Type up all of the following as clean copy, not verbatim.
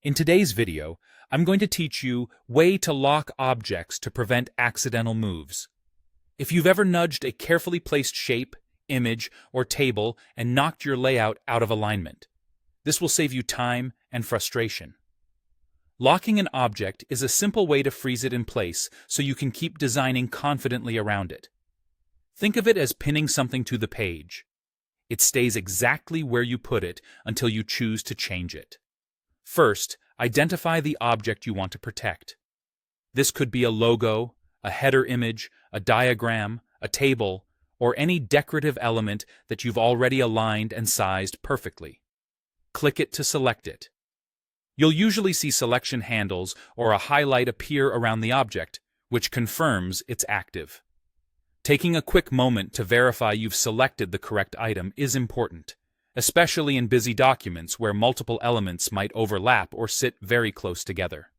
In today's video, I'm going to teach you way to lock objects to prevent accidental moves. If you've ever nudged a carefully placed shape, image, or table and knocked your layout out of alignment, this will save you time and frustration. Locking an object is a simple way to freeze it in place so you can keep designing confidently around it. Think of it as pinning something to the page. It stays exactly where you put it until you choose to change it. First, identify the object you want to protect. This could be a logo, a header image, a diagram, a table, or any decorative element that you've already aligned and sized perfectly. Click it to select it. You'll usually see selection handles or a highlight appear around the object, which confirms it's active. Taking a quick moment to verify you've selected the correct item is important, especially in busy documents where multiple elements might overlap or sit very close together.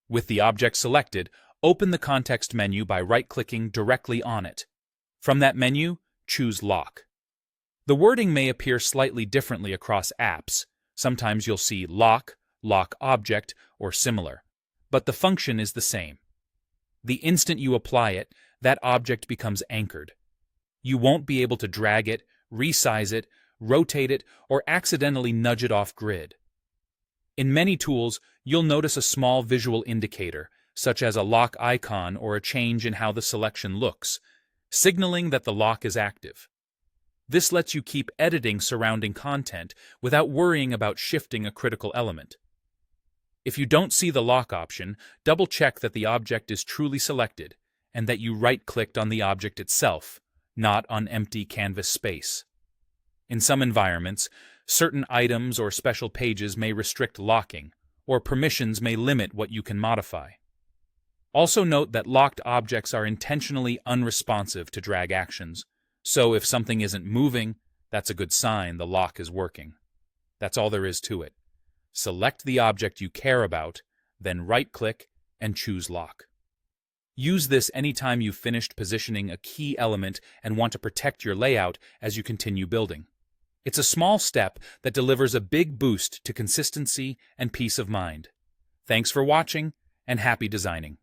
With the object selected, open the context menu by right-clicking directly on it. From that menu, choose Lock. The wording may appear slightly differently across apps. Sometimes you'll see Lock, Lock Object, or similar, but the function is the same. The instant you apply it, that object becomes anchored. You won't be able to drag it, resize it, rotate it, or accidentally nudge it off grid. In many tools, you'll notice a small visual indicator, such as a lock icon or a change in how the selection looks, signaling that the lock is active. This lets you keep editing surrounding content without worrying about shifting a critical element. If you don't see the lock option, double-check that the object is truly selected and that you right-clicked on the object itself, not on empty canvas space. In some environments, certain items or special pages may restrict locking, or permissions may limit what you can modify. Also note that locked objects are intentionally unresponsive to drag actions, so if something isn't moving, that's a good sign the lock is working. That's all there is to it. Select the object you care about, then right-click and choose Lock. Use this anytime you've finished positioning a key element and want to protect your layout as you continue building. It's a small step that delivers a big boost to consistency and peace of mind. Thanks for watching, and happy designing.